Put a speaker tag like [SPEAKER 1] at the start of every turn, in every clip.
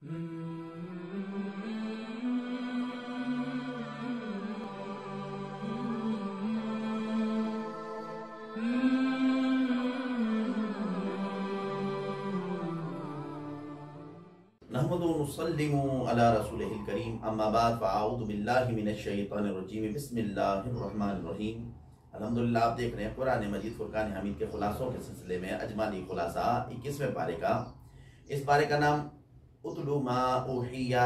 [SPEAKER 1] نحمد و نسلم علی رسولہ الکریم اما بعد فاعوذ باللہ من الشیطان الرجیم بسم اللہ الرحمن الرحیم۔ الحمدللہ آپ دیکھ رہے ہیں قرآن مجید فرقان حمید کے خلاصوں کے سلسلے میں اجمالی خلاصہ 21ویں پارے کا۔ اس پارے کا نام اتلو ما اوحیہ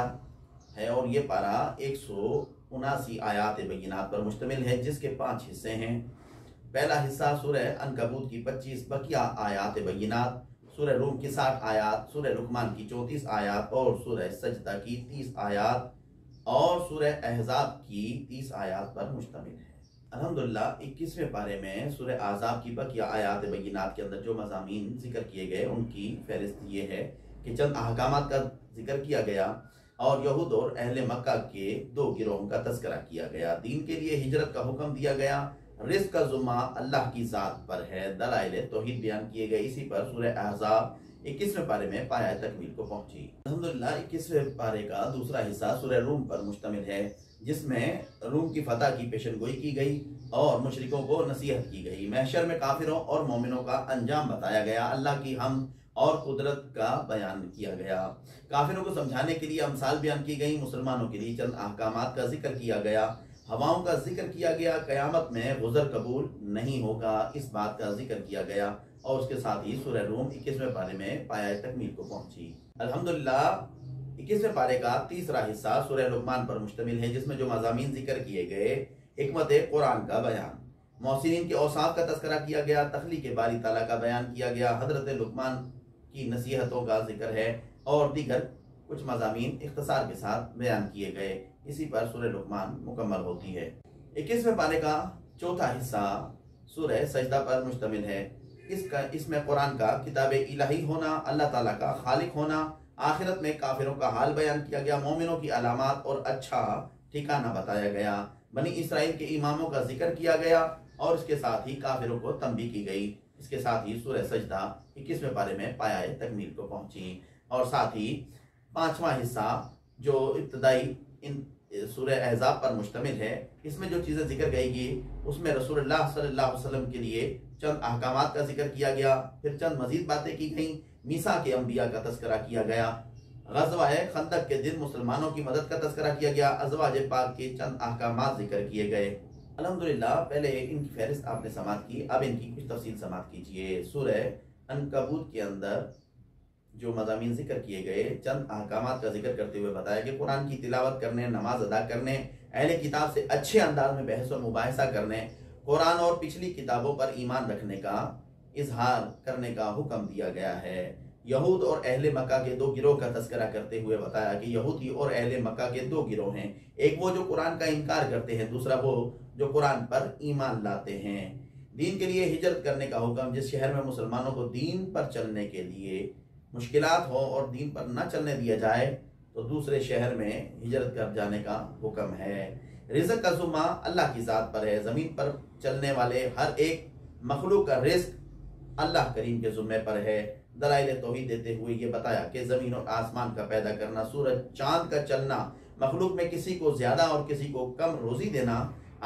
[SPEAKER 1] ہے اور یہ پارہ 179 آیات بینات پر مشتمل ہے، جس کے 5 حصے ہیں۔ پہلا حصہ سورہ عنکبوت کی 25 بقیہ آیات بینات، سورہ روم کی 60 آیات، سورہ لقمان کی 34 آیات اور سورہ سجدہ کی 30 آیات اور سورہ احزاب کی 30 آیات پر مشتمل ہے۔ الحمدللہ 21ویں پارے میں سورہ احزاب کی بقیہ آیات بینات کے اندر جو مضامین ذکر کیے گئے ان کی فہرست یہ ہے کہ چند احکامات کا ذکر کیا گیا اور یہود اور اہل مکہ کے 2 گروہوں کا تذکرہ کیا گیا، دین کے لیے ہجرت کا حکم دیا گیا، رزق کا ذمہ اللہ کی ذات پر ہے، دلائل توحید بیان کیے گئے۔ اسی پر سورہ احزاب 21ویں پارے میں پایہ تکمیل کو پہنچی۔ الحمدللہ 21ویں پارے کا دوسرا حصہ سورہ روم پر مشتمل ہے، جس میں روم کی فتح کی پیشن گوئی کی گئی اور مشرکوں کو نصیحت کی گئی۔ محشر میں کافروں اور مومنوں کا انجام بتایا گیا، اللہ کی حمد اور قدرت کا بیان کیا گیا، کافروں کو سمجھانے کے لیے امثال بیان کی گئی، مسلمانوں کے لیے چند احکامات کا ذکر کیا گیا، ہواؤں کا ذکر کیا گیا، قیامت میں غذر قبول نہیں ہوگا اس بات کا ذکر کیا گیا، اور اس کے ساتھ ہی سورہ روم 21ویں پارے میں پایہ تکمیل کو پہنچی۔ الحمدللہ 21ویں پارے کا تیسرا حصہ سورہ لقمان پر مشتمل ہے، جس میں جو مضامین ذکر کیے گئے، حکمت قرآن کا بیان، محسنین کے اوصاف کا تذکرہ کیا گیا، تخلیق باری تعالیٰ کا بیان کیا گیا، حضرت لقمان کی نصیحتوں کا ذکر ہے اور دیگر کچھ مضامین اختصار کے ساتھ بیان کیے گئے۔ اسی پر سورہ لقمان مکمل ہوتی ہے۔ 21ویں پارے کا چوتھا حصہ سورہ سجدہ پر مشتمل ہے، اس میں قرآن کا کتاب الہی ہونا، اللہ تعالیٰ کا خالق ہونا، آخرت میں کافروں کا حال بیان کیا گیا، مومنوں کی علامات اور اچھا ٹھکانہ بتایا گیا، بنی اسرائیل کے اماموں کا ذکر کیا گیا اور اس کے ساتھ ہی کافروں کو تنبیہ کی گئی۔ اس کے ساتھ ہی سورہ سجدہ 21ویں پارے میں پایہ تکمیل کو پہنچی، اور ساتھ ہی 5واں حصہ جو ابتدائی سورہ احزاب پر مشتمل ہے، اس میں جو چیزیں ذکر گئی گی اس میں رسول اللہ صلی اللہ علیہ وسلم کے لیے چند احکامات کا ذکر کیا گیا، پھر چند مزید باتیں کی گئیں، میثاق انبیاء کا تذکرہ کیا گیا، غزوہ خندق کے دن مسلمانوں کی مدد کا تذکرہ کیا گیا، ازواج پاک کے چند احکامات ذکر کیے گئے۔ الحمدللہ پہلے ان کی فہرست آپ نے سماعت کی، اب ان کی کچھ تفصیل سماعت کیجئے۔ سورہ عنکبوت کے اندر جو مضامین ذکر کیے گئے، چند احکامات کا ذکر کرتے ہوئے بتایا کہ قرآن کی تلاوت کرنے، نماز ادا کرنے، اہل کتاب سے اچھے انداز میں بحث و مباحثہ کرنے، قرآن اور پچھلی کتابوں پر ایمان رکھنے کا اظہار کرنے کا حکم دیا گیا ہے۔ یہود اور اہل مکہ کے 2 گروہ کا تذکرہ کرتے ہوئے بتایا کہ یہودی اور اہل مکہ کے 2 گروہ ہیں، ایک وہ جو قرآن کا انکار کرتے ہیں، دوسرا وہ جو قرآن پر ایمان لاتے ہیں۔ دین کے لیے ہجرت کرنے کا حکم، جس شہر میں مسلمانوں کو دین پر چلنے کے لیے مشکلات ہو اور دین پر نہ چلنے دیا جائے تو دوسرے شہر میں ہجرت کر جانے کا حکم ہے۔ رزق کا ذمہ اللہ کی ذات پر ہے، زمین پر چلنے والے ہر ایک مخلوق کا رزق اللہ کریم کے ذمہ پر ہے۔ دلائل توحید دیتے ہوئے یہ بتایا کہ زمین اور آسمان کا پیدا کرنا، سورج چاند کا چلنا، مخلوق میں کسی کو زیادہ اور کسی کو کم روزی دینا،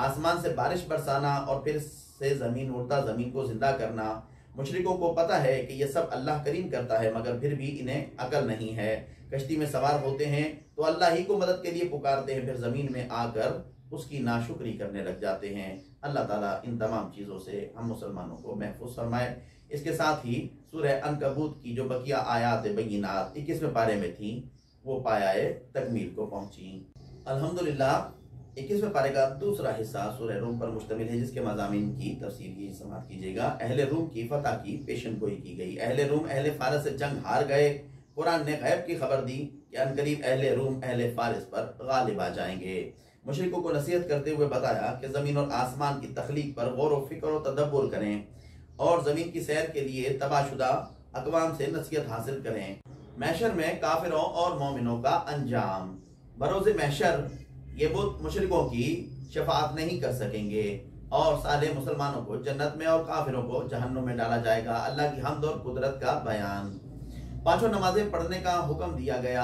[SPEAKER 1] آسمان سے بارش برسانا اور پھر سے زمین اڑتا زمین کو زندہ کرنا۔ مشرکوں کو پتہ ہے کہ یہ سب اللہ کریم کرتا ہے، مگر پھر بھی انہیں عقل نہیں ہے۔ کشتی میں سوار ہوتے ہیں تو اللہ ہی کو مدد کے لیے پکارتے ہیں، پھر زمین میں آ کر اس کی ناشکری کرنے لگ جاتے ہیں۔ اللہ تعالیٰ ان تمام چیزوں سے ہم مسلمانوں کو محفوظ فرمائے۔ اس کے ساتھ ہی سورہ عنکبوت کی جو بقیہ آیات بینات 21ویں پارے میں تھیں، وہ پایہ تکمیل کو پہنچی۔ الحمدللہ 21ویں پارے کا دوسرا حصہ سورہ روم پر مشتمل ہے، جس کے مضامین کی تفصیل کی سماعت کیجیے گا۔ اہل روم کی فتح کی پیشن گوئی کی گئی، اہل روم اہل فارس سے جنگ ہار گئے، قرآن نے غیب کی خبر دی کہ عنقریب اہل روم اہل فارس پر غالب آ جائیں گے۔ مشرکوں کو نصیحت کرتے ہوئے بتایا کہ زمین اور آسمان کی تخلیق پر غور و فکر و تدبر کریں اور زمین کی سیر کے لیے تباہ شدہ اقوام سے نصیحت حاصل کریں۔ محشر میں کافروں اور مومنوں کا انجام، بروز محشر یہ بت مشرکوں کی شفاعت نہیں کر سکیں گے اور صالح مسلمانوں کو جنت میں اور کافروں کو جہنم میں ڈالا جائے گا۔ اللہ کی حمد اور قدرت کا بیان، 5 نمازیں پڑھنے کا حکم دیا گیا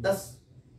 [SPEAKER 1] 10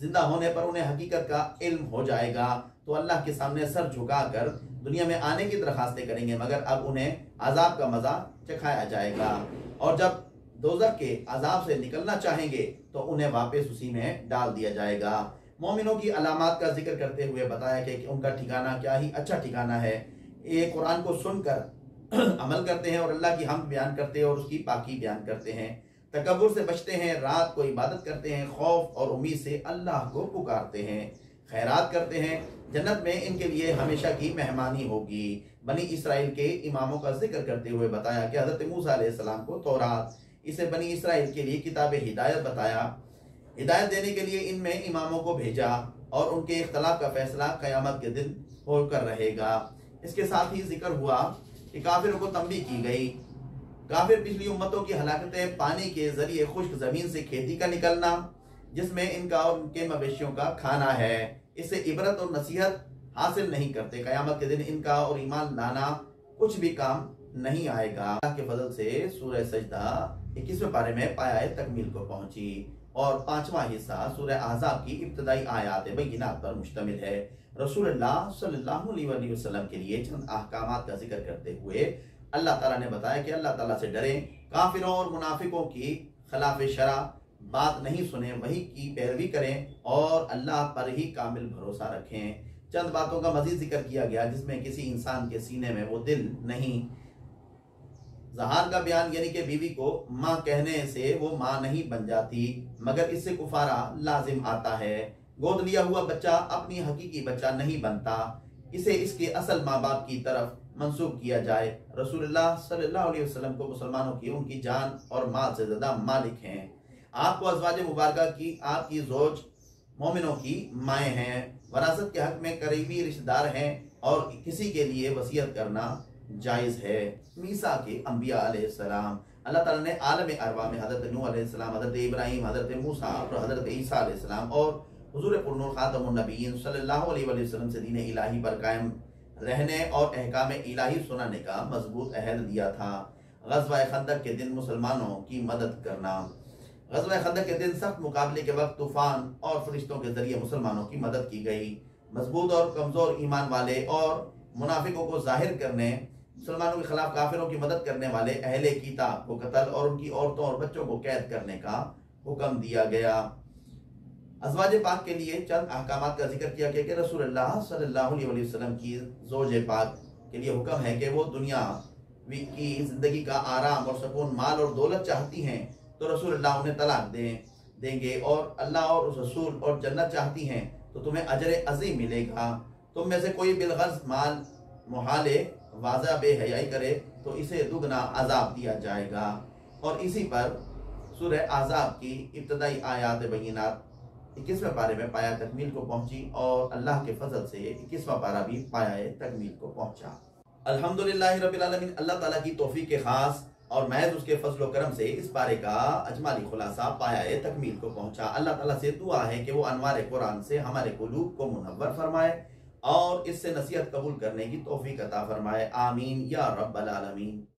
[SPEAKER 1] زندہ ہونے پر انہیں حقیقت کا علم ہو جائے گا تو اللہ کے سامنے سر جھکا کر دنیا میں آنے کی درخواستیں کریں گے، مگر اب انہیں عذاب کا مزہ چکھایا جائے گا، اور جب دوزخ کے عذاب سے نکلنا چاہیں گے تو انہیں واپس اسی میں ڈال دیا جائے گا۔ مومنوں کی علامات کا ذکر کرتے ہوئے بتایا کہ ان کا ٹھکانہ کیا ہی اچھا ٹھکانہ ہے، یہ قرآن کو سن کر عمل کرتے ہیں اور اللہ کی حمد بیان کرتے ہیں اور اس کی پاکی بیان کرتے ہیں، تکبر سے بچتے ہیں، رات کو عبادت کرتے ہیں، خوف اور امید سے اللہ کو پکارتے ہیں، خیرات کرتے ہیں، جنت میں ان کے لیے ہمیشہ کی مہمانی ہوگی۔ بنی اسرائیل کے اماموں کا ذکر کرتے ہوئے بتایا کہ حضرت موسیٰ علیہ السلام کو تورات، اسے بنی اسرائیل کے لیے کتاب ہدایت بتایا، ہدایت دینے کے لیے ان میں اماموں کو بھیجا اور ان کے اختلاف کا فیصلہ قیامت کے دن ہو کر رہے گا۔ اس کے ساتھ ہی ذکر ہوا کہ کافروں کو تنبیہ کی گئی، کافر پچھلی امتوں کی ہلاکتیں، پانی کے ذریعے خشک زمین سے کھیتی کا نکلنا جس میں ان کا اور ان کے مویشیوں کا کھانا ہے، اس سے عبرت اور نصیحت حاصل نہیں کرتے، قیامت کے دن ان کا اور ایمان لانا کچھ بھی کام نہیں آئے گا۔ اللہ کے فضل سے سورہ سجدہ 21ویں پارے میں پایہ تکمیل کو پہنچی اور 5واں حصہ سورہ احزاب کی ابتدائی آیات بینات پر مشتمل ہے۔ رسول اللہ صلی اللہ علیہ وسلم کے لیے چند احکامات کا ذکر کرتے ہوئے اللہ تعالیٰ نے بتایا کہ اللہ تعالیٰ سے ڈریں، کافروں اور منافقوں کی خلاف شرع بات نہیں سنیں، وحی کی پیروی کریں اور اللہ پر ہی کامل بھروسہ رکھیں۔ چند باتوں کا مزید ذکر کیا گیا جس میں کسی انسان کے سینے میں وہ دل نہیں، ظہار کا بیان یعنی کہ بیوی کو ماں کہنے سے وہ ماں نہیں بن جاتی مگر اس سے کفارہ لازم آتا ہے، گود لیا ہوا بچہ اپنی حقیقی بچہ نہیں بنتا، اسے اس کے اصل ماں باپ کی طرف منسوب کیا جائے۔ رسول اللہ صلی اللہ علیہ وسلم کو مسلمانوں کی ان کی جان اور مال سے زیادہ مالک ہیں، آپ کو ازواج مبارکہ کی آپ کی زوج مومنوں کی مائیں ہیں، وراثت کے حق میں قریبی رشتہ دار ہیں اور کسی کے لیے وصیت کرنا جائز ہے۔ میثاق کے انبیاء علیہ السلام، اللہ تعالیٰ نے عالم ارواح میں حضرت نوح علیہ السلام، حضرت ابراہیم، حضرت موسیٰ اور حضرت عیسیٰ علیہ السلام اور حضور پرنور خاتم النبیین صلی اللہ علیہ وسلم سے دین الہی پر قائم رہنے اور احکام الہی سنانے کا مضبوط عہد دیا تھا۔ غزوہ خندق کے دن مسلمانوں کی مدد کرنا، غزوہ خندق کے دن سخت مقابلے کے وقت طوفان اور فرشتوں کے ذریعے مسلمانوں کی مدد کی گئی، مضبوط اور کمزور ایمان والے اور منافقوں کو ظاہر کرنے، مسلمانوں کے خلاف کافروں کی مدد کرنے والے اہل کتاب کو قتل اور ان کی عورتوں اور بچوں کو قید کرنے کا حکم دیا گیا۔ ازواج پاک کے لیے چند احکامات کا ذکر کیا کہ رسول اللہ صلی اللہ علیہ وسلم کی زوج پاک کے لیے حکم ہے کہ وہ دنیا کی زندگی کا آرام اور سکون، مال اور دولت چاہتی ہیں تو رسول اللہ انہیں طلاق دیں گے، اور اللہ اور اس رسول اور جنت چاہتی ہیں تو تمہیں اجر عظیم ملے گا۔ تم میں سے کوئی بالغرض مال محالے واضح بے حیائی کرے تو اسے دگنا عذاب دیا جائے گا۔ اور اسی پر سورہ احزاب کی ابتدائی آیات بینات 21ویں پارے میں پایہ تکمیل کو پہنچی اور اللہ کے فضل سے 21واں پارہ بھی پایہ تکمیل کو پہنچا۔ الحمدللہ رب العالمین، اللہ تعالیٰ کی توفیق خاص اور محض اس کے فضل و کرم سے اس پارے کا اجمالی خلاصہ پایہ تکمیل کو پہنچا۔ اللہ تعالیٰ سے دعا ہے کہ وہ انوار قرآن سے ہمارے قلوب کو منور فرمائے اور اس سے نصیحت قبول کرنے کی توفیق عطا فرمائے، آمین یا رب العالمین۔